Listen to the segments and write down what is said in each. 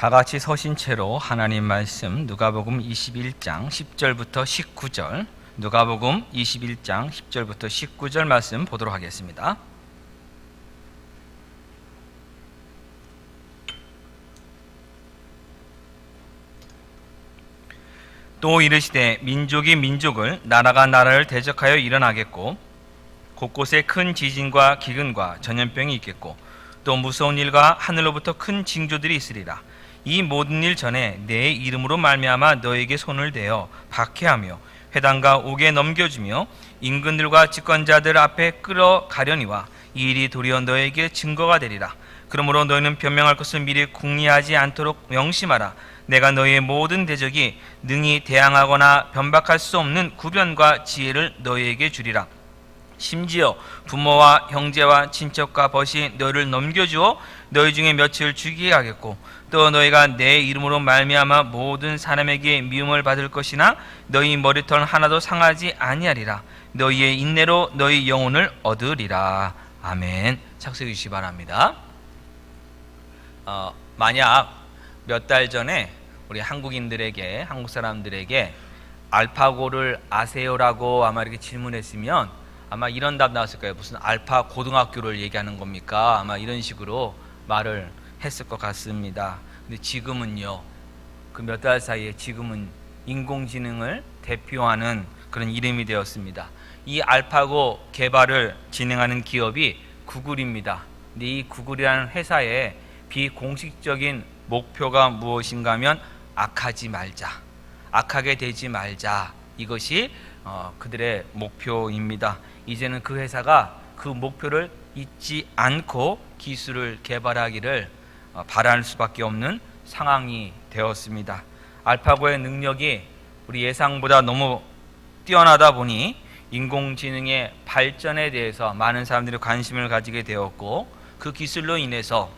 다 같이 서신 채로 하나님 말씀 누가복음 21장 10절부터 19절, 누가복음 21장 10절부터 19절 말씀 보도록 하겠습니다. 또 이르시되 민족이 민족을, 나라가 나라를 대적하여 일어나겠고 곳곳에 큰 지진과 기근과 전염병이 있겠고 또 무서운 일과 하늘로부터 큰 징조들이 있으리라. 이 모든 일 전에 내 이름으로 말미암아 너에게 손을 대어 박해하며 회당과 옥에 넘겨주며 임금들과 집권자들 앞에 끌어가려니와 이 일이 도리어 너에게 증거가 되리라. 그러므로 너희는 변명할 것을 미리 궁리하지 않도록 명심하라. 내가 너희의 모든 대적이 능히 대항하거나 변박할 수 없는 구변과 지혜를 너희에게 주리라. 심지어 부모와 형제와 친척과 벗이 너희를 넘겨주어 너희 중에 며칠 죽이게 하겠고 또 너희가 내 이름으로 말미암아 모든 사람에게 미움을 받을 것이나 너희 머리털 하나도 상하지 아니하리라. 너희의 인내로 너희 영혼을 얻으리라. 아멘. 착수해 주시기 바랍니다. 만약 몇 달 전에 우리 한국인들에게, 한국 사람들에게 알파고를 아세요라고 아마 이렇게 질문했으면 아마 이런 답 나왔을 거예요. 무슨 알파 고등학교를 얘기하는 겁니까? 아마 이런 식으로 말을 했을 것 같습니다. 근데 지금은요, 그 몇 달 사이에 지금은 인공지능을 대표하는 그런 이름이 되었습니다. 이 알파고 개발을 진행하는 기업이 구글입니다. 근데 이 구글이라는 회사의 비공식적인 목표가 무엇인가 하면 악하지 말자, 악하게 되지 말자, 이것이 그들의 목표입니다. 이제는 그 회사가 그 목표를 잊지 않고 기술을 개발하기를 바랄 수밖에 없는 상황이 되었습니다. 알파고의 능력이 우리 예상보다 너무 뛰어나다 보니 인공지능의 발전에 대해서 많은 사람들이 관심을 가지게 되었고 그 기술로 인해서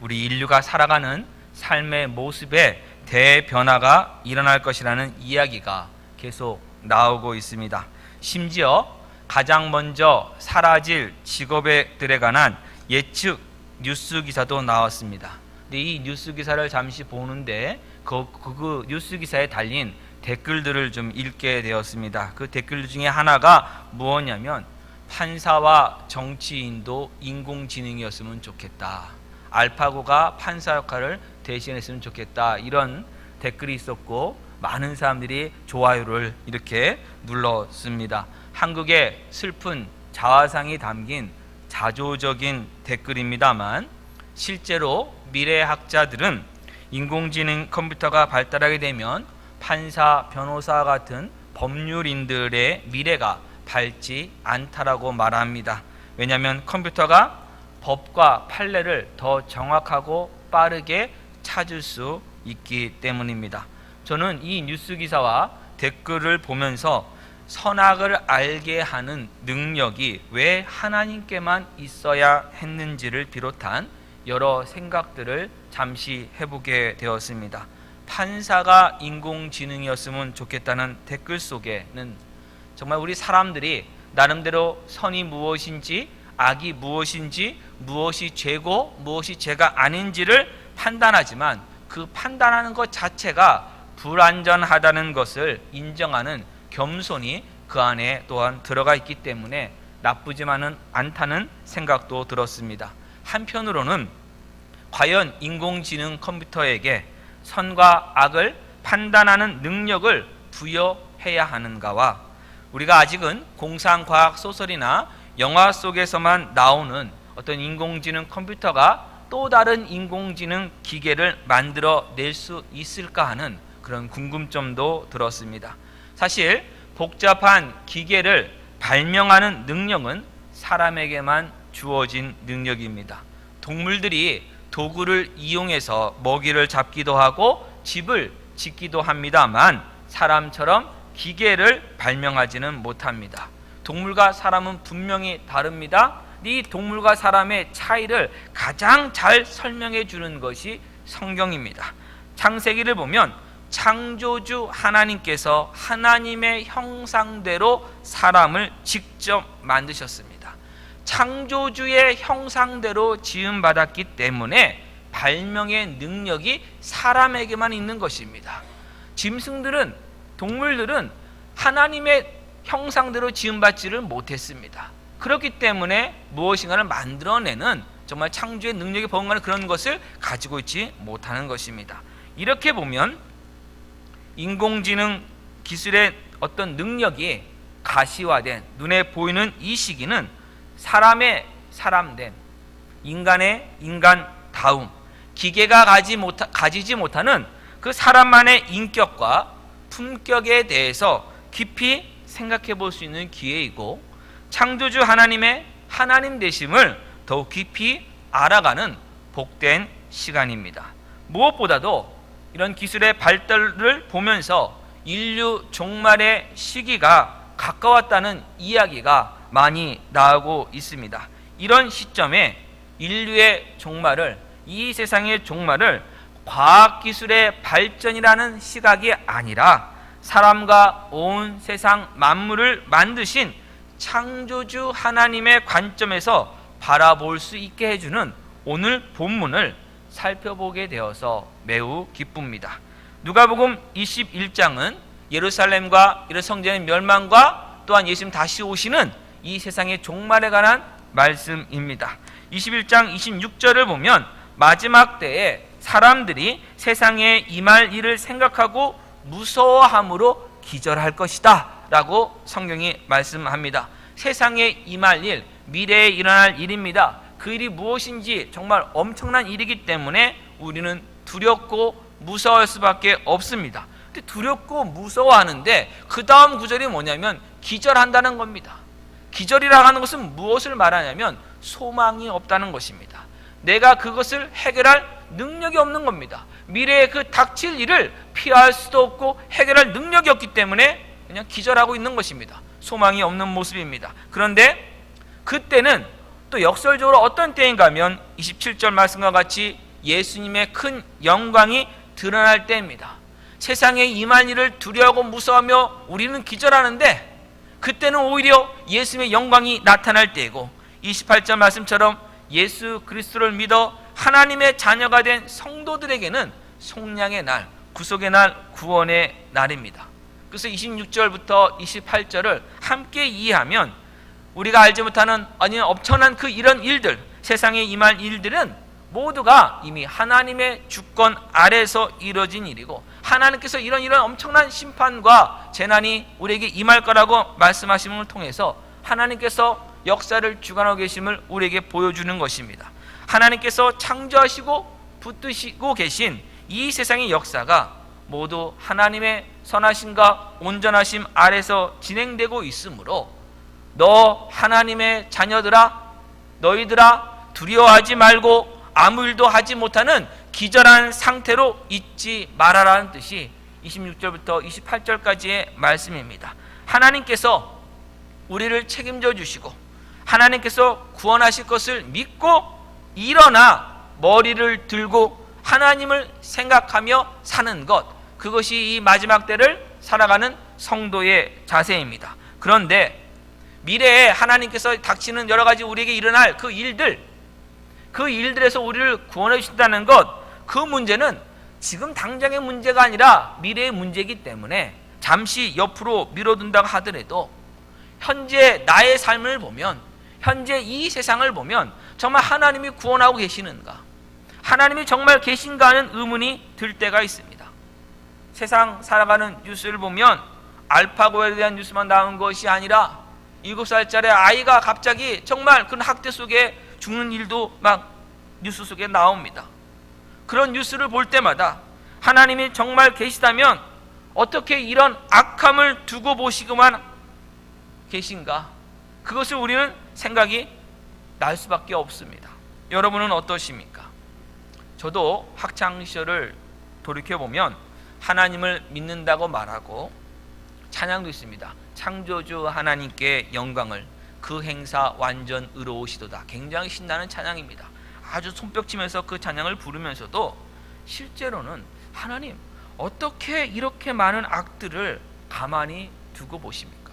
우리 인류가 살아가는 삶의 모습에 대변화가 일어날 것이라는 이야기가 계속 나오고 있습니다. 심지어 가장 먼저 사라질 직업들에 관한 예측 뉴스 기사도 나왔습니다. 근데 이 뉴스 기사를 잠시 보는데 그 뉴스 기사에 달린 댓글들을 좀 읽게 되었습니다. 그 댓글 중에 하나가 무엇냐면 판사와 정치인도 인공지능이었으면 좋겠다. 알파고가 판사 역할을 대신했으면 좋겠다. 이런 댓글이 있었고 많은 사람들이 좋아요를 이렇게 눌렀습니다. 한국의 슬픈 자화상이 담긴 자조적인 댓글입니다만 실제로 미래학자들은 인공지능 컴퓨터가 발달하게 되면 판사, 변호사 같은 법률인들의 미래가 밝지 않다라고 말합니다. 왜냐하면 컴퓨터가 법과 판례를 더 정확하고 빠르게 찾을 수 있기 때문입니다. 저는 이 뉴스 기사와 댓글을 보면서 선악을 알게 하는 능력이 왜 하나님께만 있어야 했는지를 비롯한 여러 생각들을 잠시 해보게 되었습니다. 판사가 인공지능이었으면 좋겠다는 댓글 속에는 정말 우리 사람들이 나름대로 선이 무엇인지, 악이 무엇인지, 무엇이 죄고 무엇이 죄가 아닌지를 판단하지만 그 판단하는 것 자체가 불완전하다는 것을 인정하는 겸손이 그 안에 또한 들어가 있기 때문에 나쁘지만은 않다는 생각도 들었습니다. 한편으로는 과연 인공지능 컴퓨터에게 선과 악을 판단하는 능력을 부여해야 하는가와 우리가 아직은 공상과학 소설이나 영화 속에서만 나오는 어떤 인공지능 컴퓨터가 또 다른 인공지능 기계를 만들어낼 수 있을까 하는 그런 궁금점도 들었습니다. 사실 복잡한 기계를 발명하는 능력은 사람에게만 주어진 능력입니다. 동물들이 도구를 이용해서 먹이를 잡기도 하고 집을 짓기도 합니다만 사람처럼 기계를 발명하지는 못합니다. 동물과 사람은 분명히 다릅니다. 이 동물과 사람의 차이를 가장 잘 설명해 주는 것이 성경입니다. 창세기를 보면 창조주 하나님께서 하나님의 형상대로 사람을 직접 만드셨습니다. 창조주의 형상대로 지음받았기 때문에 발명의 능력이 사람에게만 있는 것입니다. 짐승들은, 동물들은 하나님의 형상대로 지음받지를 못했습니다. 그렇기 때문에 무엇인가를 만들어내는 정말 창조의 능력이 버금가는 그런 것을 가지고 있지 못하는 것입니다. 이렇게 보면 인공지능 기술의 어떤 능력이 가시화된 눈에 보이는 이 시기는 사람의 사람됨, 인간의 인간다움, 기계가 가지지 못하는 그 사람만의 인격과 품격에 대해서 깊이 생각해 볼 수 있는 기회이고, 창조주 하나님의 하나님 되심을 더욱 깊이 알아가는 복된 시간입니다. 무엇보다도 이런 기술의 발달을 보면서 인류 종말의 시기가 가까웠다는 이야기가 많이 나오고 있습니다. 이런 시점에 인류의 종말을, 이 세상의 종말을 과학기술의 발전이라는 시각이 아니라 사람과 온 세상 만물을 만드신 창조주 하나님의 관점에서 바라볼 수 있게 해주는 오늘 본문을 살펴보게 되어서 매우 기쁩니다. 누가복음 21장은 예루살렘과 성전의 멸망과 또한 예수님 다시 오시는 이 세상의 종말에 관한 말씀입니다. 21장 26절을 보면 마지막 때에 사람들이 세상에 임할 일을 생각하고 무서워함으로 기절할 것이다 라고 성경이 말씀합니다. 세상에 임할 일, 미래에 일어날 일입니다. 그 일이 무엇인지 정말 엄청난 일이기 때문에 우리는 두렵고 무서워할 수밖에 없습니다. 근데 두렵고 무서워하는데 그 다음 구절이 뭐냐면 기절한다는 겁니다. 기절이라고 하는 것은 무엇을 말하냐면 소망이 없다는 것입니다. 내가 그것을 해결할 능력이 없는 겁니다. 미래에 그 닥칠 일을 피할 수도 없고 해결할 능력이 없기 때문에 그냥 기절하고 있는 것입니다. 소망이 없는 모습입니다. 그런데 그때는 또 역설적으로 어떤 때인가 하면 27절 말씀과 같이 예수님의 큰 영광이 드러날 때입니다. 세상에 임할 일을 두려워하고 무서워하며 우리는 기절하는데 그때는 오히려 예수님의 영광이 나타날 때이고, 28절 말씀처럼 예수 그리스도를 믿어 하나님의 자녀가 된 성도들에게는 속량의 날, 구속의 날, 구원의 날입니다. 그래서 26절부터 28절을 함께 이해하면 우리가 알지 못하는 아니면 엄청난 그 이런 일들, 세상에 임할 일들은 모두가 이미 하나님의 주권 아래에서 이루어진 일이고, 하나님께서 이런 엄청난 심판과 재난이 우리에게 임할 거라고 말씀하심을 통해서 하나님께서 역사를 주관하고 계심을 우리에게 보여주는 것입니다. 하나님께서 창조하시고 붙드시고 계신 이 세상의 역사가 모두 하나님의 선하심과 온전하심 아래서 진행되고 있으므로 너 하나님의 자녀들아, 너희들아 두려워하지 말고 아무 일도 하지 못하는 기절한 상태로 있지 말아라는 뜻이 26절부터 28절까지의 말씀입니다. 하나님께서 우리를 책임져 주시고 하나님께서 구원하실 것을 믿고 일어나 머리를 들고 하나님을 생각하며 사는 것, 그것이 이 마지막 때를 살아가는 성도의 자세입니다. 그런데 미래에 하나님께서 닥치는 여러 가지 우리에게 일어날 그 일들에서 우리를 구원해 주신다는 것, 그 문제는 지금 당장의 문제가 아니라 미래의 문제이기 때문에 잠시 옆으로 미뤄둔다고 하더라도 현재 나의 삶을 보면, 현재 이 세상을 보면 정말 하나님이 구원하고 계시는가, 하나님이 정말 계신가 하는 의문이 들 때가 있습니다. 세상 살아가는 뉴스를 보면 알파고에 대한 뉴스만 나온 것이 아니라 7살짜리 아이가 갑자기 정말 그 학대 속에 죽는 일도 막 뉴스 속에 나옵니다. 그런 뉴스를 볼 때마다 하나님이 정말 계시다면 어떻게 이런 악함을 두고 보시고만 계신가, 그것을 우리는 생각이 날 수밖에 없습니다. 여러분은 어떠십니까? 저도 학창시절을 돌이켜보면 하나님을 믿는다고 말하고 찬양도 있습니다. 창조주 하나님께 영광을, 그 행사 완전 의로우시도다. 굉장히 신나는 찬양입니다. 아주 손뼉치면서 그 찬양을 부르면서도 실제로는 하나님 어떻게 이렇게 많은 악들을 가만히 두고 보십니까?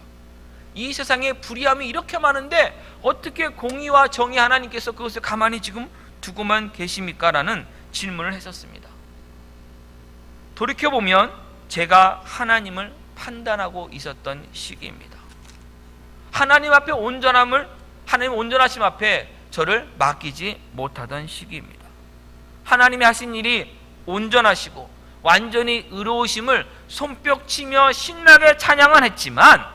이 세상에 불의함이 이렇게 많은데 어떻게 공의와 정의 하나님께서 그것을 가만히 지금 두고만 계십니까? 라는 질문을 했었습니다. 돌이켜보면 제가 하나님을 판단하고 있었던 시기입니다. 하나님 앞에 하나님 온전하심 앞에 저를 맡기지 못하던 시기입니다. 하나님이 하신 일이 온전하시고 완전히 의로우심을 손뼉치며 신나게 찬양은 했지만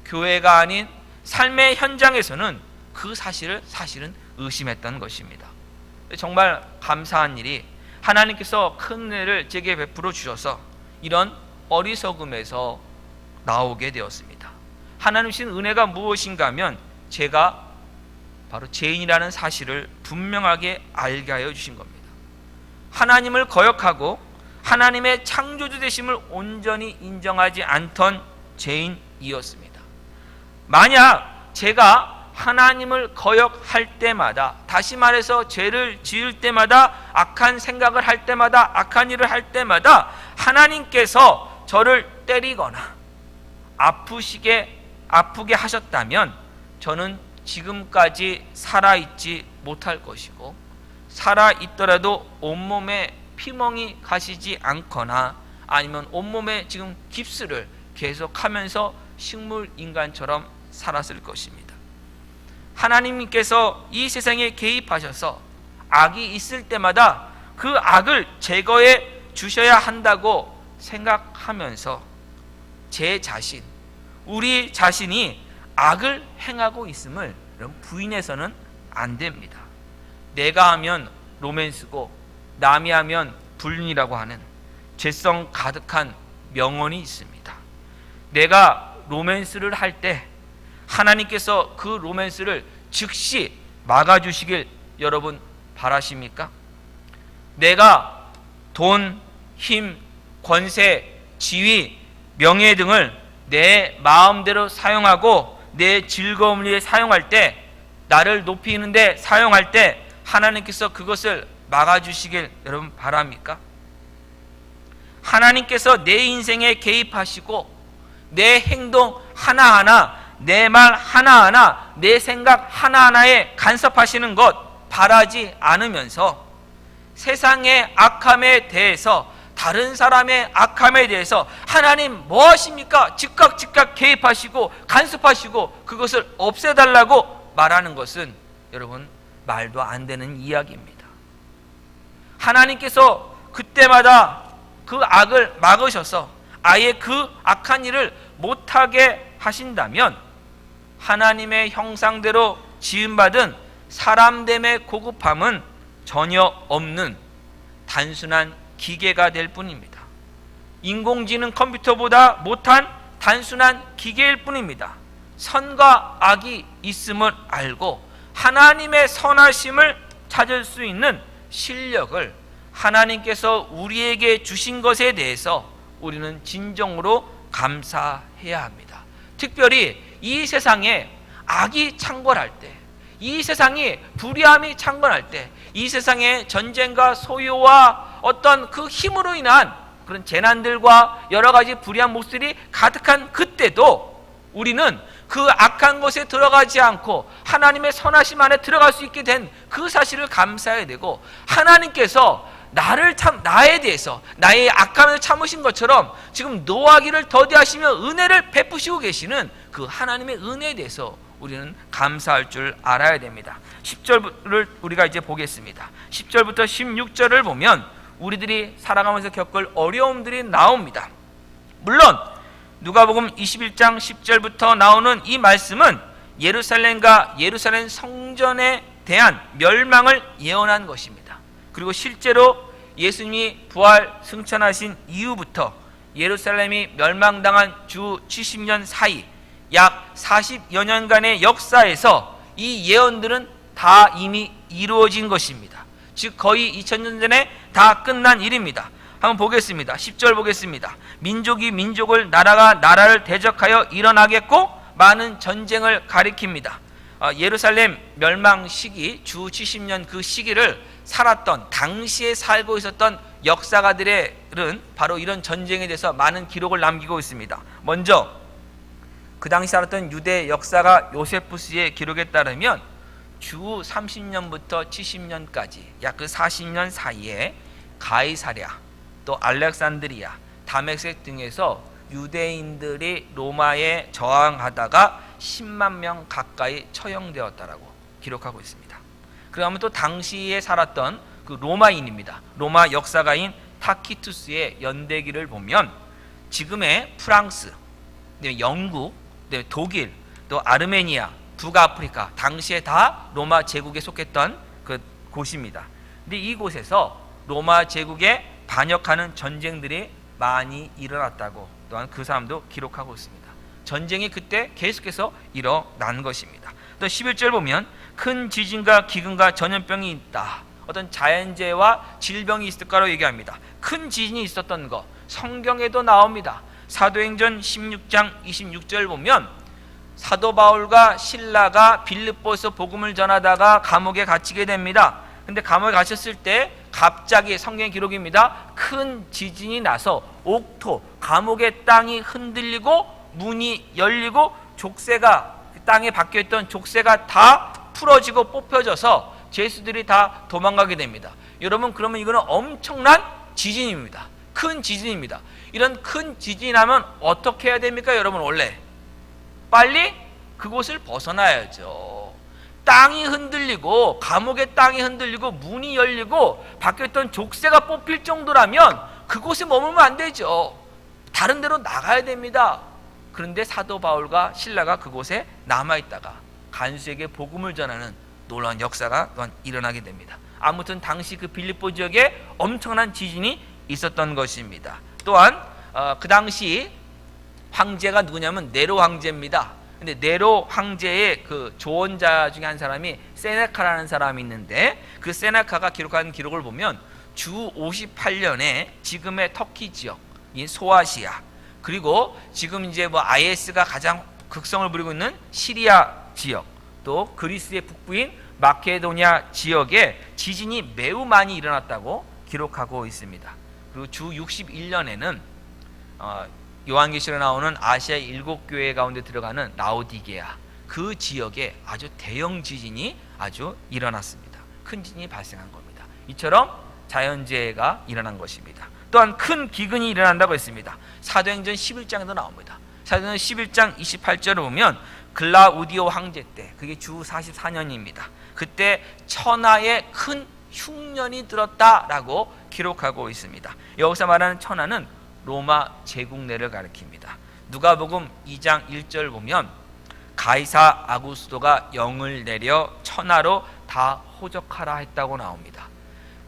교회가 아닌 삶의 현장에서는 그 사실은 의심했던 것입니다. 정말 감사한 일이 하나님께서 큰 은혜를 제게 베풀어 주셔서 이런 어리석음에서 나오게 되었습니다. 하나님 주신 은혜가 무엇인가 하면 제가 바로 죄인이라는 사실을 분명하게 알게 하여 주신 겁니다. 하나님을 거역하고 하나님의 창조주 되심을 온전히 인정하지 않던 죄인이었습니다. 만약 제가 하나님을 거역할 때마다, 다시 말해서 죄를 지을 때마다, 악한 생각을 할 때마다, 악한 일을 할 때마다 하나님께서 저를 때리거나 아프게 하셨다면 저는 지금까지 살아있지 못할 것이고, 살아있더라도 온몸에 피멍이 가시지 않거나 아니면 온몸에 지금 깁스를 계속하면서 식물인간처럼 살았을 것입니다. 하나님께서 이 세상에 개입하셔서 악이 있을 때마다 그 악을 제거해 주셔야 한다고 생각하면서 제 자신, 우리 자신이 악을 행하고 있음을 부인해서는 안 됩니다. 내가 하면 로맨스고 남이 하면 불륜이라고 하는 죄성 가득한 명언이 있습니다. 내가 로맨스를 할 때 하나님께서 그 로맨스를 즉시 막아주시길 여러분 바라십니까? 내가 돈, 힘, 권세, 지위, 명예 등을 내 마음대로 사용하고 내 즐거움을 위해 사용할 때, 나를 높이는데 사용할 때 하나님께서 그것을 막아주시길 여러분 바랍니까? 하나님께서 내 인생에 개입하시고 내 행동 하나하나, 내 말 하나하나, 내 생각 하나하나에 간섭하시는 것 바라지 않으면서 세상의 악함에 대해서, 다른 사람의 악함에 대해서 하나님 뭐 하십니까? 즉각 개입하시고 간섭하시고 그것을 없애달라고 말하는 것은 여러분 말도 안 되는 이야기입니다. 하나님께서 그때마다 그 악을 막으셔서 아예 그 악한 일을 못하게 하신다면 하나님의 형상대로 지음받은 사람됨의 고급함은 전혀 없는 단순한 기계가 될 뿐입니다. 인공지능 컴퓨터보다 못한 단순한 기계일 뿐입니다. 선과 악이 있음을 알고 하나님의 선하심을 찾을 수 있는 실력을 하나님께서 우리에게 주신 것에 대해서 우리는 진정으로 감사해야 합니다. 특별히 이 세상에 악이 창궐할 때, 이 세상이 불의함이 창궐할 때, 이 세상에 전쟁과 소요와 어떤 그 힘으로 인한 그런 재난들과 여러 가지 불의한 모습들이 가득한 그때도 우리는 그 악한 곳에 들어가지 않고 하나님의 선하심 안에 들어갈 수 있게 된 그 사실을 감사해야 되고, 하나님께서 나에 대해서 나의 악함을 참으신 것처럼 지금 노하기를 더디하시며 은혜를 베푸시고 계시는 그 하나님의 은혜에 대해서 우리는 감사할 줄 알아야 됩니다. 10절을 우리가 이제 보겠습니다. 10절부터 16절을 보면 우리들이 살아가면서 겪을 어려움들이 나옵니다. 물론 누가복음 21장 10절부터 나오는 이 말씀은 예루살렘과 예루살렘 성전에 대한 멸망을 예언한 것입니다. 그리고 실제로 예수님이 부활 승천하신 이후부터 예루살렘이 멸망당한 주 70년 사이 약 40여 년간의 역사에서 이 예언들은 다 이미 이루어진 것입니다. 즉 거의 2000년 전에 다 끝난 일입니다. 한번 보겠습니다. 10절 보겠습니다. 민족이 민족을, 나라가 나라를 대적하여 일어나겠고 많은 전쟁을 가리킵니다. 예루살렘 멸망 시기, 주 70년 그 시기를 살았던, 당시에 살고 있었던 역사가들은 바로 이런 전쟁에 대해서 많은 기록을 남기고 있습니다. 먼저 그 당시 살았던 유대 역사가 요세푸스의 기록에 따르면 주 30년부터 70년까지 약 그 40년 사이에 가이사랴, 또 알렉산드리아, 다메섹 등에서 유대인들이 로마에 저항하다가 10만 명 가까이 처형되었다라고 기록하고 있습니다. 그러면 또 당시에 살았던 그 로마인입니다. 로마 역사가인 타키투스의 연대기를 보면 지금의 프랑스, 영국, 독일, 또 아르메니아, 북아프리카 당시에 다 로마 제국에 속했던 그 곳입니다. 근데 이곳에서 로마 제국에 반역하는 전쟁들이 많이 일어났다고 또한 그 사람도 기록하고 있습니다. 전쟁이 그때 계속해서 일어난 것입니다. 또 11절 보면 큰 지진과 기근과 전염병이 있다. 어떤 자연재해와 질병이 있을까로 얘기합니다. 큰 지진이 있었던 거 성경에도 나옵니다. 사도행전 16장 26절 보면 사도 바울과 실라가 빌립보에서 복음을 전하다가 감옥에 갇히게 됩니다. 근데 감옥에 갇혔을 때 갑자기 성경 기록입니다. 큰 지진이 나서 옥토 감옥의 땅이 흔들리고 문이 열리고 족쇄가 땅에 박혀있던 족쇄가 다 풀어지고 뽑혀져서 죄수들이 다 도망가게 됩니다. 여러분 그러면 이거는 엄청난 지진입니다. 큰 지진입니다. 이런 큰 지진이 나면 어떻게 해야 됩니까? 여러분 원래 빨리 그곳을 벗어나야죠. 땅이 흔들리고 감옥의 땅이 흔들리고 문이 열리고 박혀있던 족쇄가 뽑힐 정도라면 그곳에 머물면 안 되죠. 다른 데로 나가야 됩니다. 그런데 사도 바울과 실라가 그곳에 남아있다가 간수에게 복음을 전하는 놀라운 역사가 또한 일어나게 됩니다. 아무튼 당시 그 빌립보 지역에 엄청난 지진이 있었던 것입니다. 또한 그 당시 황제가 누구냐면 네로 황제입니다. 근데 네로 황제의 그 조언자 중에 한 사람이 세네카라는 사람이 있는데 그 세네카가 기록한 기록을 보면 주 58년에 지금의 터키 지역, 이 소아시아, 그리고 지금 이제 뭐 IS가 가장 극성을 부리고 있는 시리아 지역, 또 그리스의 북부인 마케도니아 지역에 지진이 매우 많이 일어났다고 기록하고 있습니다. 그리고 주 61년에는 요한계시록에 나오는 아시아 7교회 가운데 들어가는 라오디게아 그 지역에 아주 대형 지진이 아주 일어났습니다. 큰 지진이 발생한 겁니다. 이처럼 자연재해가 일어난 것입니다. 또한 큰 기근이 일어난다고 했습니다. 사도행전 11장에도 나옵니다. 사도행전 11장 28절을 보면 글라우디오 황제 때, 그게 주 44년입니다. 그때 천하에 큰 흉년이 들었다라고 기록하고 있습니다. 여기서 말하는 천하는 로마 제국내를 가리킵니다. 누가복음 2장 1절 보면 가이사 아구스도가 영을 내려 천하로 다 호적하라 했다고 나옵니다.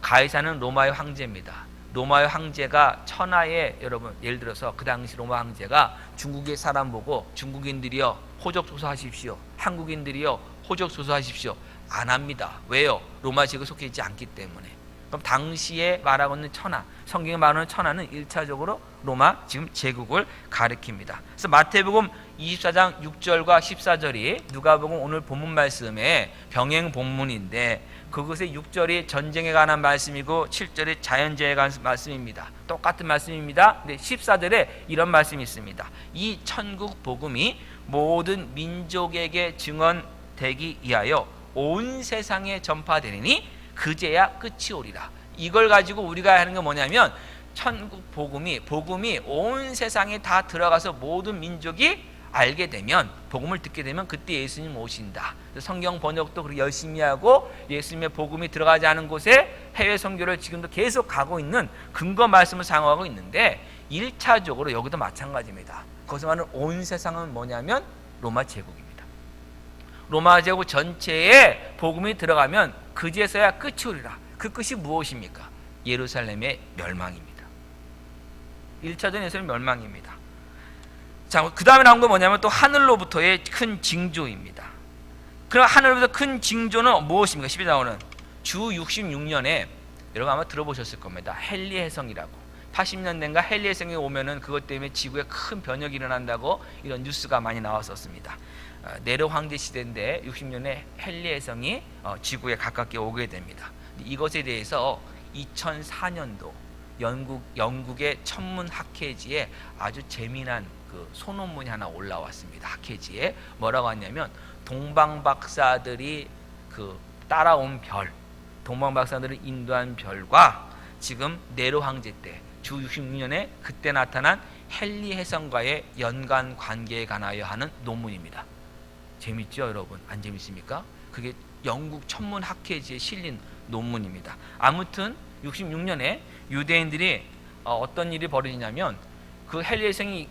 가이사는 로마의 황제입니다. 로마의 황제가 천하에, 여러분 예를 들어서 그 당시 로마 황제가 중국의 사람 보고 중국인들이여 호적 조사하십시오, 한국인들이여 호적 조사하십시오 안 합니다. 왜요? 로마 제국에 속해 있지 않기 때문에. 그럼 당시에 말하고 있는 천하, 성경에 말하는 천하는 1차적으로 로마 지금 제국을 가리킵니다. 그래서 마태복음 24장 6절과 14절이 누가복음 오늘 본문 말씀의 병행 본문인데 그것의 6절이 전쟁에 관한 말씀이고 7절이 자연재해에 관한 말씀입니다. 똑같은 말씀입니다. 근데 14절에 이런 말씀이 있습니다. 이 천국 복음이 모든 민족에게 증언되기 위하여 온 세상에 전파되리니 그제야 끝이 오리라. 이걸 가지고 우리가 하는 게 뭐냐면 천국 복음이 온 세상에 다 들어가서 모든 민족이 알게 되면, 복음을 듣게 되면 그때 예수님 오신다. 성경 번역도 그렇게 열심히 하고 예수님의 복음이 들어가지 않은 곳에 해외 선교를 지금도 계속 가고 있는 근거 말씀을 사용하고 있는데 1차적으로 여기도 마찬가지입니다. 거기서 말하는 온 세상은 뭐냐면 로마 제국입니다. 로마 제국 전체에 복음이 들어가면 그제서야 끝이 오리라. 그 끝이 무엇입니까? 예루살렘의 멸망입니다. 1차적인 예수님의 멸망입니다. 자, 그 다음에 나온 건 뭐냐면 또 하늘로부터의 큰 징조입니다. 그럼 하늘로부터 큰 징조는 무엇입니까? 10에 나오는 주 66년에 여러분 아마 들어보셨을 겁니다. 헨리 해성이라고. 80년대인가 헨리 해성이 오면은 그것 때문에 지구에 큰 변혁이 일어난다고 이런 뉴스가 많이 나왔었습니다. 네로 황제 시대인데 60년에 헨리 해성이 지구에 가깝게 오게 됩니다. 이것에 대해서 2004년도 영국의 천문학회지에 아주 재미난 그 소논문이 하나 올라왔습니다. 학회지에 뭐라고 하냐면 동방 박사들이 그 따라온 별, 동방박사들을 인도한 별과 지금 네로 황제 때 주 66년에 그때 나타난 헨리 해성과의 연관 관계에 관하여 하는 논문입니다. 재밌죠, 여러분? 안 재밌습니까? 그게 영국 천문학회지에 실린 논문입니다. 아무튼 66년에 유대인들이 어떤 일이 벌어지냐면 그 헨리 해성이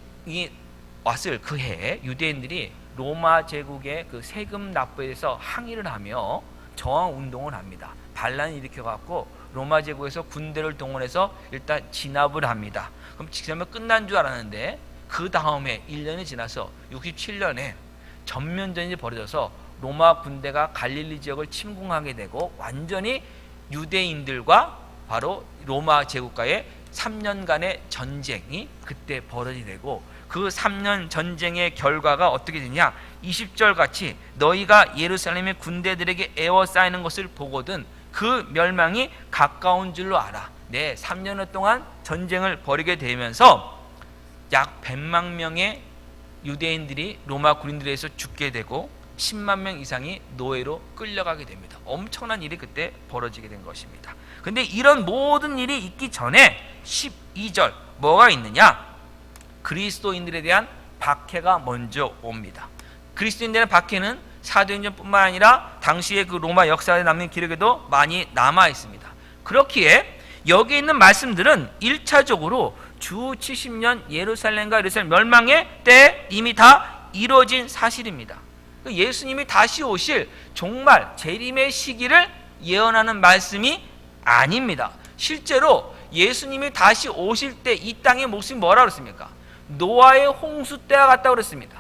왔을 그 해에 유대인들이 로마 제국의 그 세금 납부에 대해서 항의를 하며 저항 운동을 합니다. 반란을 일으켜갖고 로마 제국에서 군대를 동원해서 일단 진압을 합니다. 그럼 진압은 끝난 줄 알았는데 그 다음에 1년이 지나서 67년에 전면전이 벌어져서 로마 군대가 갈릴리 지역을 침공하게 되고 완전히 유대인들과 바로 로마 제국과의 3년간의 전쟁이 그때 벌어지게 되고 그 3년 전쟁의 결과가 어떻게 되냐, 20절 같이 너희가 예루살렘의 군대들에게 에워싸이는 것을 보거든 그 멸망이 가까운 줄로 알아. 네, 3년 동안 전쟁을 벌이게 되면서 약 100만 명의 유대인들이 로마 군인들에 의해서 죽게 되고 10만 명 이상이 노예로 끌려가게 됩니다. 엄청난 일이 그때 벌어지게 된 것입니다. 근데 이런 모든 일이 있기 전에 12절 뭐가 있느냐? 그리스도인들에 대한 박해가 먼저 옵니다. 그리스도인들에 대한 박해는 사도행전뿐만 아니라 당시의 그 로마 역사에 남는 기록에도 많이 남아 있습니다. 그렇기에 여기 있는 말씀들은 1차적으로 주 70년 예루살렘과 예루살렘 멸망의 때 이미 다 이루어진 사실입니다. 예수님이 다시 오실 정말 재림의 시기를 예언하는 말씀이 아닙니다. 실제로 예수님이 다시 오실 때 이 땅의 모습이 뭐라 그랬습니까? 노아의 홍수 때와 같다고 그랬습니다.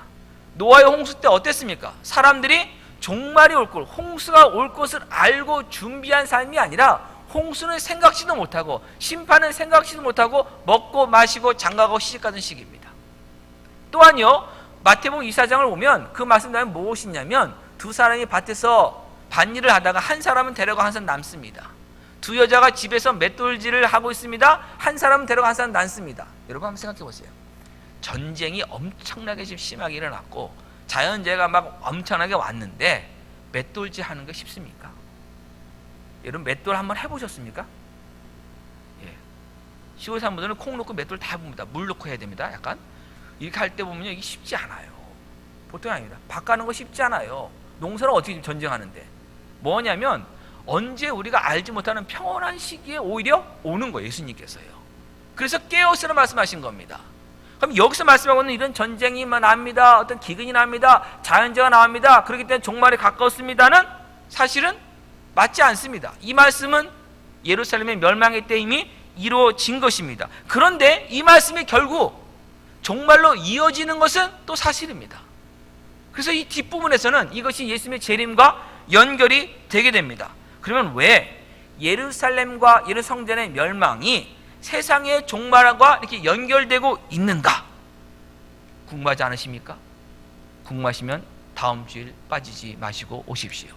노아의 홍수 때 어땠습니까? 사람들이 종말이 올 걸, 홍수가 올 것을 알고 준비한 삶이 아니라 홍수는 생각지도 못하고 심판은 생각지도 못하고 먹고 마시고 장가가고 시집가던 시기입니다. 또한요, 마태복음 24장을 보면 그 말씀 다음에 무엇이냐면 두 사람이 밭에서 밭일을 하다가 한 사람은 데려가 한 사람 남습니다. 두 여자가 집에서 맷돌질을 하고 있습니다. 한 사람은 데려가 한 사람 남습니다. 여러분 한번 생각해 보세요. 전쟁이 엄청나게 지금 심하게 일어났고 자연재해가 막 엄청나게 왔는데 맷돌질 하는 거 쉽습니까? 여러분 맷돌 한번 해보셨습니까? 예. 시골 사는 분들은 콩 넣고 맷돌 다 해봅니다. 물 넣고 해야 됩니다. 약간 이렇게 할 때 보면요, 이게 쉽지 않아요. 보통 아닙니다. 밭 가는 거 쉽지 않아요. 농사를 어떻게 전쟁하는데 뭐냐면 언제 우리가 알지 못하는 평온한 시기에 오히려 오는 거예요. 예수님께서요. 그래서 깨어쓰라 말씀하신 겁니다. 그럼 여기서 말씀하고는 이런 전쟁이 납니다. 어떤 기근이 납니다. 자연재해가 나옵니다. 그렇기 때문에 종말이 가까웠습니다는 사실은 맞지 않습니다. 이 말씀은 예루살렘의 멸망의 때 이미 이루어진 것입니다. 그런데 이 말씀이 결국 종말로 이어지는 것은 또 사실입니다. 그래서 이 뒷부분에서는 이것이 예수님의 재림과 연결이 되게 됩니다. 그러면 왜 예루살렘과 예루살렘 성전의 멸망이 세상의 종말과 이렇게 연결되고 있는가? 궁금하지 않으십니까? 궁금하시면 다음 주일 빠지지 마시고 오십시오.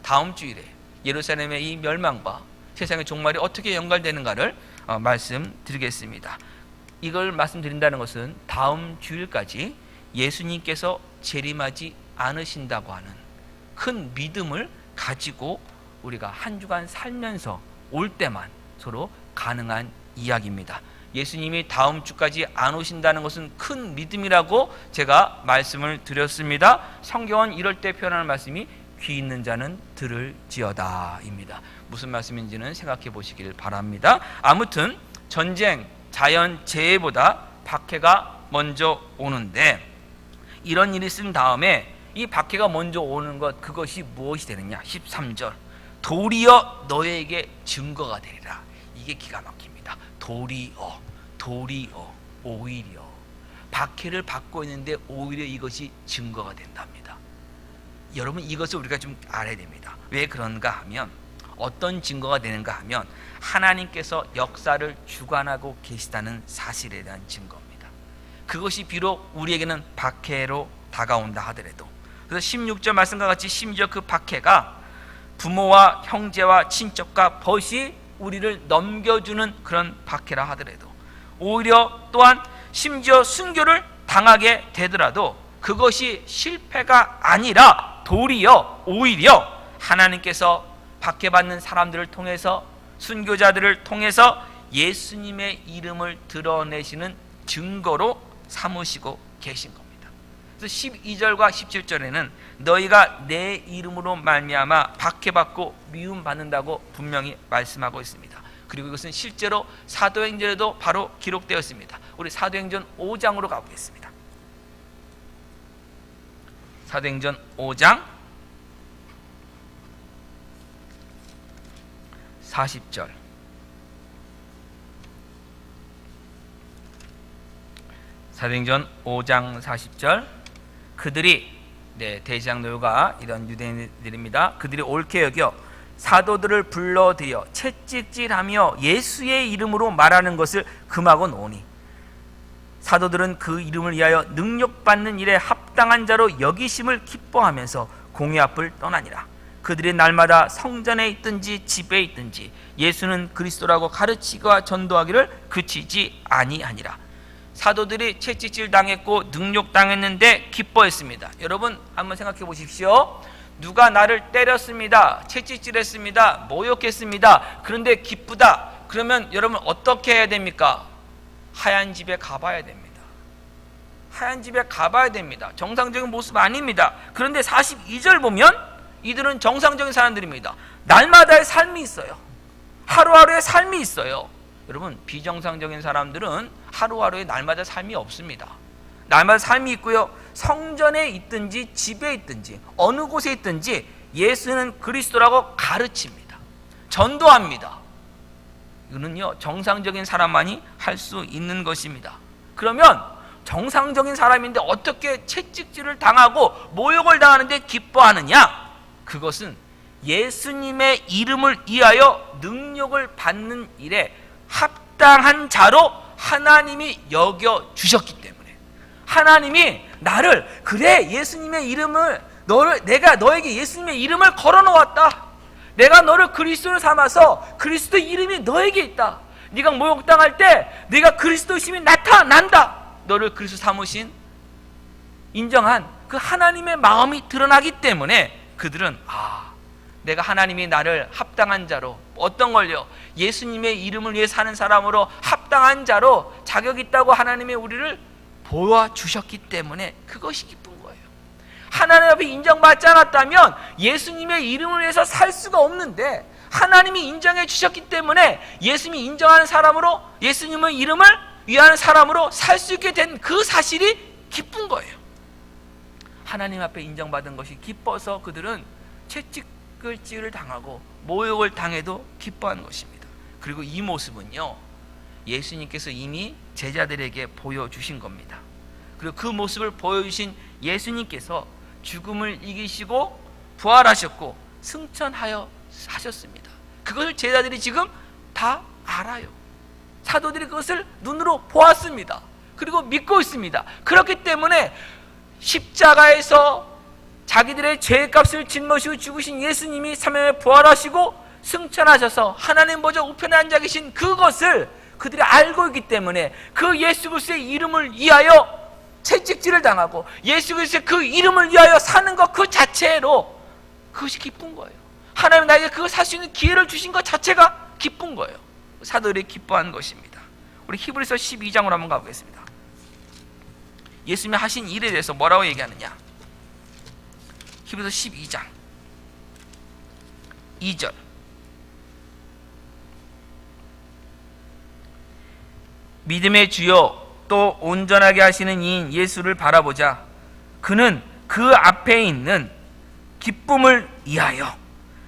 다음 주일에 예루살렘의 이 멸망과 세상의 종말이 어떻게 연결되는가를 말씀드리겠습니다. 이걸 말씀드린다는 것은 다음 주일까지 예수님께서 재림하지 않으신다고 하는 큰 믿음을 가지고 우리가 한 주간 살면서 올 때만 서로 가능한 이야기입니다. 예수님이 다음 주까지 안 오신다는 것은 큰 믿음이라고 제가 말씀을 드렸습니다. 성경은 이럴 때 표현하는 말씀이 귀 있는 자는 들을지어다 입니다. 무슨 말씀인지는 생각해 보시길 바랍니다. 아무튼 전쟁, 자연재해보다 박해가 먼저 오는데 이런 일이 있은 다음에 이 박해가 먼저 오는 것, 그것이 무엇이 되느냐? 13절 도리어 너에게 증거가 되리라. 이게 기가 막힙니다. 도리어 오히려 박해를 받고 있는데 오히려 이것이 증거가 된답니다. 여러분 이것을 우리가 좀 알아야 됩니다. 왜 그런가 하면, 어떤 증거가 되는가 하면 하나님께서 역사를 주관하고 계시다는 사실에 대한 증거입니다. 그것이 비록 우리에게는 박해로 다가온다 하더라도, 그래서 16절 말씀과 같이 심지어 그 박해가 부모와 형제와 친척과 벗이 우리를 넘겨주는 그런 박해라 하더라도, 오히려 또한 심지어 순교를 당하게 되더라도 그것이 실패가 아니라 도리어 오히려 하나님께서 박해받는 사람들을 통해서, 순교자들을 통해서 예수님의 이름을 드러내시는 증거로 삼으시고 계신 겁니다. 그래서 12절과 17절에는 너희가 내 이름으로 말미암아 박해받고 미움받는다고 분명히 말씀하고 있습니다. 그리고 이것은 실제로 사도행전에도 바로 기록되어 있습니다. 우리 사도행전 5장으로 가보겠습니다. 사도행전 5장 40절. 사도행전 5장 40절. 그들이, 대제사장들과 이런 유대인들입니다. 그들이 옳게 여겨 사도들을 불러들여 채찍질하며 예수의 이름으로 말하는 것을 금하고 노니 사도들은 그 이름을 위하여 능력받는 일에 합당한 자로 여기심을 기뻐하면서 공회 앞을 떠나니라. 그들이 날마다 성전에 있든지 집에 있든지 예수는 그리스도라고 가르치고 전도하기를 그치지 아니하니라. 사도들이 채찍질 당했고 능욕당했는데 기뻐했습니다. 여러분 한번 생각해 보십시오. 누가 나를 때렸습니다, 채찍질했습니다, 모욕했습니다. 그런데 기쁘다. 그러면 여러분 어떻게 해야 됩니까? 하얀 집에 가봐야 됩니다. 하얀 집에 가봐야 됩니다. 정상적인 모습 아닙니다. 그런데 42절 보면 이들은 정상적인 사람들입니다. 날마다의 삶이 있어요. 하루하루의 삶이 있어요. 여러분 비정상적인 사람들은 하루하루의 날마다 삶이 없습니다. 날마다 삶이 있고요. 성전에 있든지 집에 있든지 어느 곳에 있든지 예수는 그리스도라고 가르칩니다. 전도합니다. 이거는요 정상적인 사람만이 할 수 있는 것입니다. 그러면 정상적인 사람인데 어떻게 채찍질을 당하고 모욕을 당하는데 기뻐하느냐? 그것은 예수님의 이름을 위하여 능력을 받는 일에 합당한 자로 하나님이 여겨주셨기 때문에, 하나님이 나를, 그래 예수님의 이름을, 내가 너에게 예수님의 이름을 걸어놓았다, 내가 너를 그리스도를 삼아서 그리스도 이름이 너에게 있다, 네가 모욕당할 때 네가 그리스도의 힘이 나타난다, 너를 그리스도 삼으신, 인정한 그 하나님의 마음이 드러나기 때문에 그들은 내가 하나님이 나를 합당한 자로, 어떤 걸요? 예수님의 이름을 위해 사는 사람으로 합당한 자로 자격 있다고 하나님이 우리를 보여주셨기 때문에 그것이 기쁜 거예요. 하나님 앞에 인정받지 않았다면 예수님의 이름을 위해서 살 수가 없는데, 하나님이 인정해 주셨기 때문에 예수님이 인정하는 사람으로, 예수님의 이름을 위하는 사람으로 살 수 있게 된 그 사실이 기쁜 거예요. 하나님 앞에 인정받은 것이 기뻐서 그들은 채찍질을 당하고 모욕을 당해도 기뻐하는 것입니다. 그리고 이 모습은요 예수님께서 이미 제자들에게 보여주신 겁니다. 그리고 그 모습을 보여주신 예수님께서 죽음을 이기시고 부활하셨고 승천하여 하셨습니다. 그것을 제자들이 지금 다 알아요. 사도들이 그것을 눈으로 보았습니다. 그리고 믿고 있습니다. 그렇기 때문에 십자가에서 자기들의 죄값을 짊어지고 죽으신 예수님이 3일에 부활하시고 승천하셔서 하나님 보좌 우편에 앉아 계신 그것을 그들이 알고 있기 때문에 그 예수 그리스도의 이름을 위하여 채찍질을 당하고 예수 그리스도의 그 이름을 위하여 사는 것 그 자체로 그것이 기쁜 거예요. 하나님 나에게 그거 살 수 있는 기회를 주신 것 자체가 기쁜 거예요. 사도들이 기뻐한 것입니다. 우리 히브리서 12장으로 한번 가보겠습니다. 예수님이 하신 일에 대해서 뭐라고 얘기하느냐? 히브리서 12장 2절. 믿음의 주요 또 온전하게 하시는 이인 예수를 바라보자. 그는 그 앞에 있는 기쁨을 위하여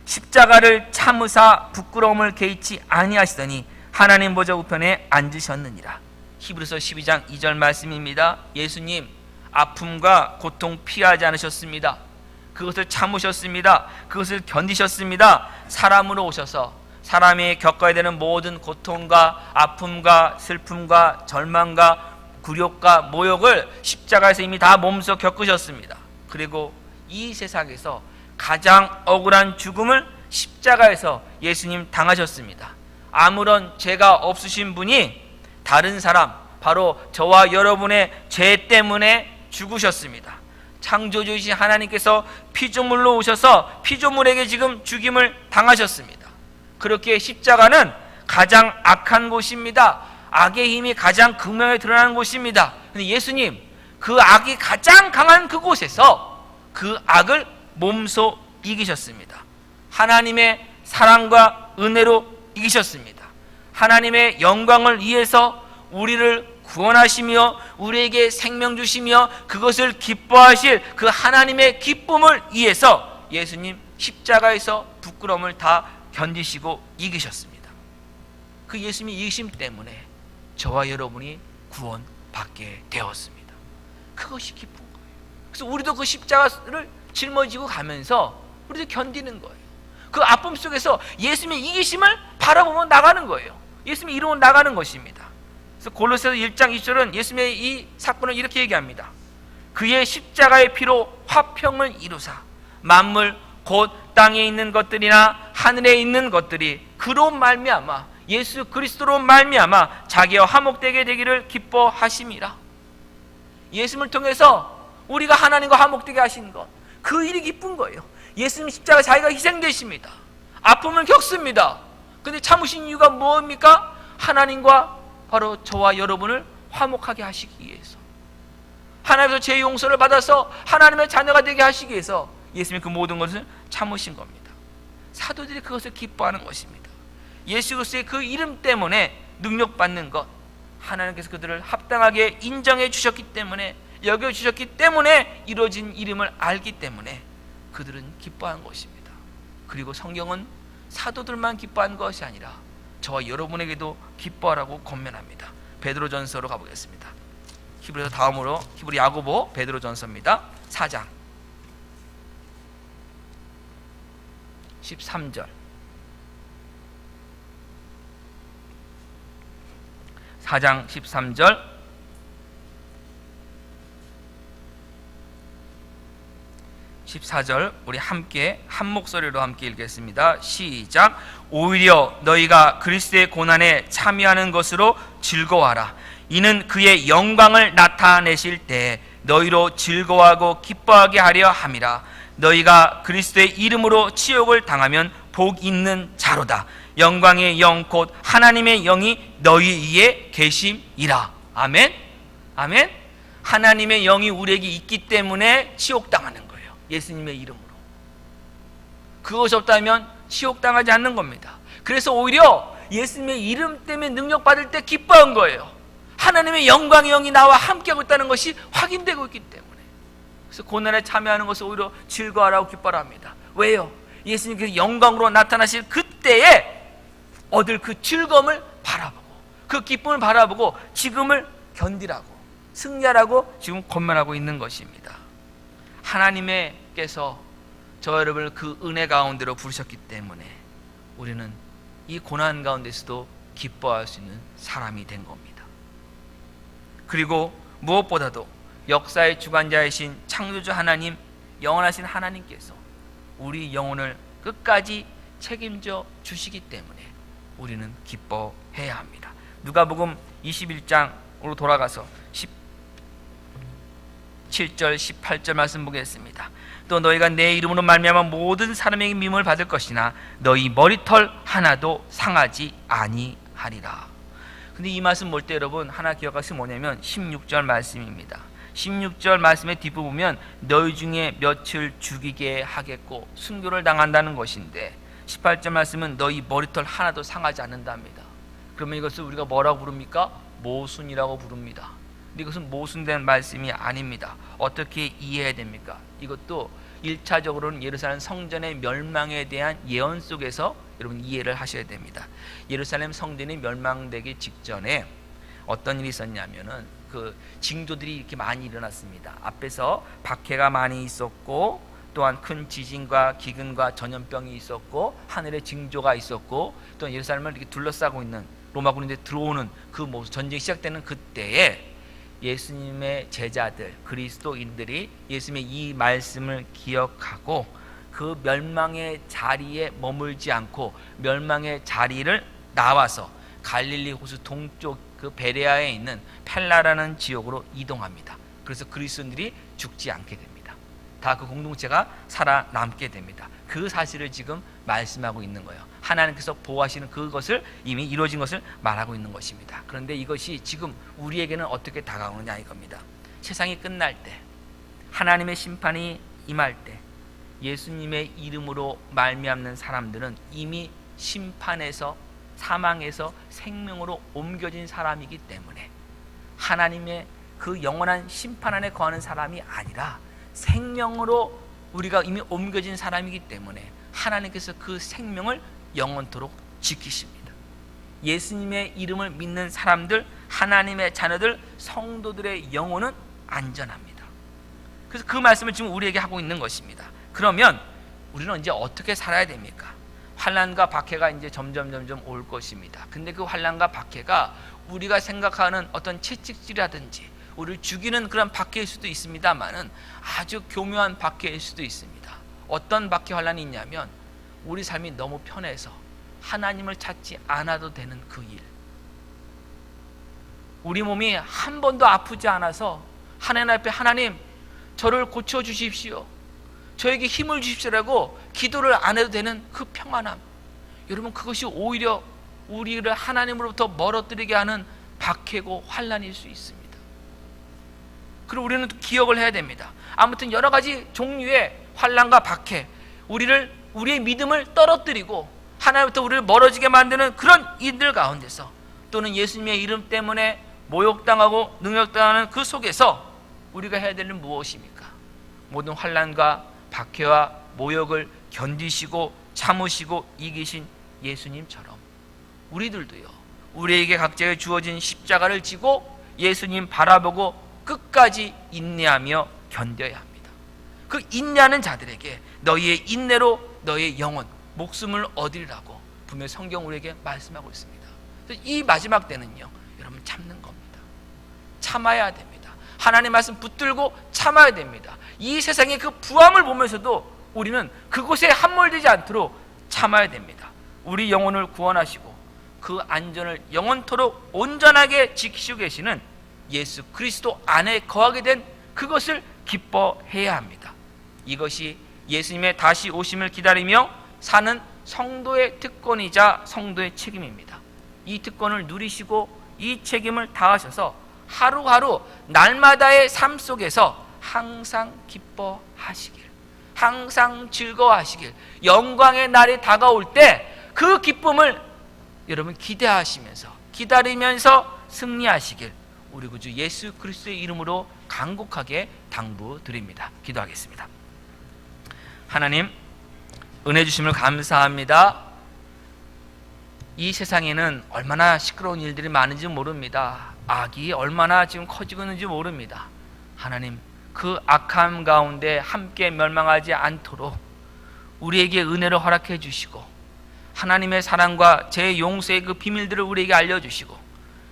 십자가를 참으사 부끄러움을 개의치 아니하시더니 하나님 보좌 우편에 앉으셨느니라. 히브리서 12장 2절 말씀입니다. 예수님 아픔과 고통 피하지 않으셨습니다. 그것을 참으셨습니다. 그것을 견디셨습니다. 사람으로 오셔서 사람이 겪어야 되는 모든 고통과 아픔과 슬픔과 절망과 굴욕과 모욕을 십자가에서 이미 다 몸소 겪으셨습니다. 그리고 이 세상에서 가장 억울한 죽음을 십자가에서 예수님 당하셨습니다. 아무런 죄가 없으신 분이 다른 사람, 바로 저와 여러분의 죄 때문에 죽으셨습니다. 창조주이신 하나님께서 피조물로 오셔서 피조물에게 지금 죽임을 당하셨습니다. 그렇게 십자가는 가장 악한 곳입니다. 악의 힘이 가장 극명하게 드러나는 곳입니다. 근데 예수님, 그 악이 가장 강한 그곳에서 그 악을 몸소 이기셨습니다. 하나님의 사랑과 은혜로 이기셨습니다. 하나님의 영광을 위해서 우리를 구원하시며 우리에게 생명 주시며 그것을 기뻐하실 그 하나님의 기쁨을 위해서 예수님 십자가에서 부끄러움을 다 견디시고 이기셨습니다. 그 예수님이 이기심 때문에 저와 여러분이 구원받게 되었습니다. 그것이 기쁜 거예요. 그래서 우리도 그 십자가를 짊어지고 가면서 우리도 견디는 거예요. 그 아픔 속에서 예수님의 이기심을 바라보며 나가는 거예요. 예수님의 이름으로 나가는 것입니다. 그래서 골로새서 1장 2절은 예수님의 이 사건을 이렇게 얘기합니다. 그의 십자가의 피로 화평을 이루사 만물 곧 땅에 있는 것들이나 하늘에 있는 것들이 그로 말미암아 예수 그리스도로 말미암아 자기와 화목되게 되기를 기뻐하심이라. 예수님을 통해서 우리가 하나님과 화목되게 하신 것, 그 일이 기쁜 거예요. 예수님 십자가 자기가 희생되십니다. 아픔을 겪습니다. 근데 참으신 이유가 뭡니까? 하나님과 바로 저와 여러분을 화목하게 하시기 위해서, 하나님께서 제 용서를 받아서 하나님의 자녀가 되게 하시기 위해서 예수님이 그 모든 것을 참으신 겁니다. 사도들이 그것을 기뻐하는 것입니다. 예수 그리스도의 그 이름 때문에 능력받는 것, 하나님께서 그들을 합당하게 인정해 주셨기 때문에, 여겨 주셨기 때문에 이루어진 이름을 알기 때문에 그들은 기뻐한 것입니다. 그리고 성경은 사도들만 기뻐한 것이 아니라 저와 여러분에게도 기뻐하라고 권면합니다. 베드로전서로 가보겠습니다. 히브리서 다음으로 히브리 야고보 베드로전서입니다. 4장 13절 4장 13절 14절 우리 함께 한 목소리로 함께 읽겠습니다. 시작. 오히려 너희가 그리스도의 고난에 참여하는 것으로 즐거워하라. 이는 그의 영광을 나타내실 때 너희로 즐거워하고 기뻐하게 하려 함이라. 너희가 그리스도의 이름으로 치욕을 당하면 복 있는 자로다. 영광의 영 곧 하나님의 영이 너희 위에 계심이라. 아멘. 아멘. 하나님의 영이 우리에게 있기 때문에 치욕당하는 거예요. 예수님의 이름으로. 그것이 없다면 치욕당하지 않는 겁니다. 그래서 오히려 예수님의 이름 때문에 능력받을 때 기뻐한 거예요. 하나님의 영광의 영이 나와 함께하고 있다는 것이 확인되고 있기 때문에. 그래서 고난에 참여하는 것을 오히려 즐거워하라고 기뻐합니다. 왜요? 예수님께서 영광으로 나타나실 그때에 얻을 그 즐거움을 바라보고 그 기쁨을 바라보고 지금을 견디라고 승리하라고 지금 권면하고 있는 것입니다. 하나님께서 저 여러분을 그 은혜 가운데로 부르셨기 때문에 우리는 이 고난 가운데서도 기뻐할 수 있는 사람이 된 겁니다. 그리고 무엇보다도 역사의 주관자이신 창조주 하나님, 영원하신 하나님께서 우리 영혼을 끝까지 책임져 주시기 때문에 우리는 기뻐해야 합니다. 누가복음 21장으로 돌아가서 17절 18절 말씀 보겠습니다. 또 너희가 내 이름으로 말미암아 모든 사람에게 미움을 받을 것이나 너희 머리털 하나도 상하지 아니하리라. 근데 이 말씀 볼 때 여러분 하나 기억하시면 뭐냐면 16절 말씀입니다. 16절 말씀의 뒷부분 보면 너희 중에 며칠 죽이게 하겠고 순교를 당한다는 것인데 18절 말씀은 너희 머리털 하나도 상하지 않는답니다. 그러면 이것을 우리가 뭐라고 부릅니까? 모순이라고 부릅니다. 근데 이것은 모순된 말씀이 아닙니다. 어떻게 이해해야 됩니까? 이것도 1차적으로는 예루살렘 성전의 멸망에 대한 예언 속에서 여러분 이해를 하셔야 됩니다. 예루살렘 성전이 멸망되기 직전에 어떤 일이 있었냐면은 그 징조들이 이렇게 많이 일어났습니다. 앞에서 박해가 많이 있었고 또한 큰 지진과 기근과 전염병이 있었고 하늘의 징조가 있었고 또 예루살렘을 이렇게 둘러싸고 있는 로마 군인들이 들어오는 그 모습, 전쟁이 시작되는 그때에 예수님의 제자들 그리스도인들이 예수님의 이 말씀을 기억하고 그 멸망의 자리에 머물지 않고 멸망의 자리를 나와서 갈릴리 호수 동쪽 그 베레아에 있는 펠라라는 지역으로 이동합니다. 그래서 그리스도인들이 죽지 않게 됩니다. 다 그 공동체가 살아남게 됩니다. 그 사실을 지금 말씀하고 있는 거예요. 하나님께서 보호하시는 그것을 이미 이루어진 것을 말하고 있는 것입니다. 그런데 이것이 지금 우리에게는 어떻게 다가오느냐 이겁니다. 세상이 끝날 때, 하나님의 심판이 임할 때, 예수님의 이름으로 말미암는 사람들은 이미 심판에서, 사망에서 생명으로 옮겨진 사람이기 때문에 하나님의 그 영원한 심판 안에 거하는 사람이 아니라 생명으로 우리가 이미 옮겨진 사람이기 때문에 하나님께서 그 생명을 영원토록 지키십니다. 예수님의 이름을 믿는 사람들, 하나님의 자녀들, 성도들의 영혼은 안전합니다. 그래서 그 말씀을 지금 우리에게 하고 있는 것입니다. 그러면 우리는 이제 어떻게 살아야 됩니까? 환난과 박해가 이제 점점 올 것입니다. 근데 그 환난과 박해가 우리가 생각하는 어떤 채찍질이라든지 우리를 죽이는 그런 박해일 수도 있습니다만은 아주 교묘한 박해일 수도 있습니다. 어떤 박해 환난이 있냐면 우리 삶이 너무 편해서 하나님을 찾지 않아도 되는 그 일, 우리 몸이 한 번도 아프지 않아서 하나님 앞에 하나님 저를 고쳐주십시오, 저에게 힘을 주십시오라고 기도를 안 해도 되는 그 평안함, 여러분 그것이 오히려 우리를 하나님으로부터 멀어뜨리게 하는 박해고 환난일 수 있습니다. 그리고 우리는 또 기억을 해야 됩니다. 아무튼 여러 가지 종류의 환난과 박해, 우리의 믿음을 떨어뜨리고 하나님부터 우리를 멀어지게 만드는 그런 일들 가운데서, 또는 예수님의 이름 때문에 모욕당하고 능욕당하는 그 속에서 우리가 해야 될 일은 무엇입니까? 모든 환난과 박해와 모욕을 견디시고 참으시고 이기신 예수님처럼 우리들도요, 우리에게 각자에 주어진 십자가를 지고 예수님 바라보고 끝까지 인내하며 견뎌야 합니다. 그 인내하는 자들에게 너희의 인내로 너희의 영혼, 목숨을 얻으리라고 분명히 성경 우리에게 말씀하고 있습니다. 그래서 이 마지막 때는요, 여러분 참는 겁니다. 참아야 됩니다. 하나님 말씀 붙들고 참아야 됩니다. 이 세상의 그 부함을 보면서도 우리는 그곳에 함몰되지 않도록 참아야 됩니다. 우리 영혼을 구원하시고 그 안전을 영원토록 온전하게 지키시고 계시는 예수 그리스도 안에 거하게 된 그것을 기뻐해야 합니다. 이것이 예수님의 다시 오심을 기다리며 사는 성도의 특권이자 성도의 책임입니다. 이 특권을 누리시고 이 책임을 다하셔서 하루하루 날마다의 삶 속에서 항상 기뻐하시길, 항상 즐거워하시길, 영광의 날이 다가올 때 그 기쁨을 여러분 기대하시면서 기다리면서 승리하시길 우리 구주 예수 그리스도의 이름으로 간곡하게 당부드립니다. 기도하겠습니다. 하나님, 은혜 주심을 감사합니다. 이 세상에는 얼마나 시끄러운 일들이 많은지 모릅니다. 악이 얼마나 지금 커지고 있는지 모릅니다. 하나님, 그 악함 가운데 함께 멸망하지 않도록 우리에게 은혜를 허락해 주시고 하나님의 사랑과 제 용서의 그 비밀들을 우리에게 알려주시고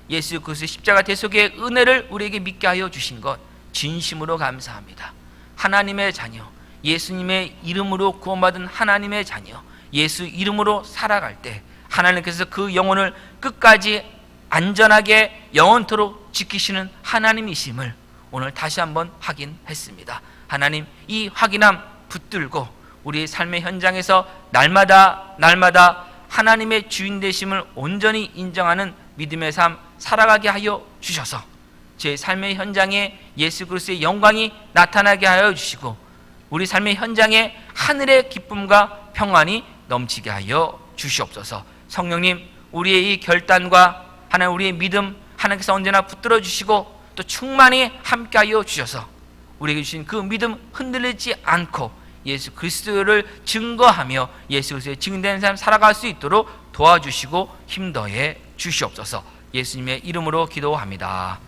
예수 그리스도의 십자가 대속의 은혜를 우리에게 믿게 하여 주신 것 진심으로 감사합니다. 하나님의 자녀, 예수님의 이름으로 구원받은 하나님의 자녀, 예수 이름으로 살아갈 때 하나님께서 그 영혼을 끝까지 안전하게 영원토록 지키시는 하나님이심을 오늘 다시 한번 확인했습니다. 하나님, 이 확인함 붙들고 우리의 삶의 현장에서 날마다 하나님의 주인 되심을 온전히 인정하는 믿음의 삶 살아가게 하여 주셔서 제 삶의 현장에 예수 그리스도의 영광이 나타나게 하여 주시고 우리 삶의 현장에 하늘의 기쁨과 평안이 넘치게 하여 주시옵소서. 성령님, 우리의 이 결단과 하나님 우리의 믿음 하나님께서 언제나 붙들어 주시고 또 충만히 함께하여 주셔서 우리에게 주신 그 믿음 흔들리지 않고 예수 그리스도를 증거하며 예수 그리스도의 증인된 삶 살아갈 수 있도록 도와주시고 힘더해 주시옵소서. 예수님의 이름으로 기도합니다.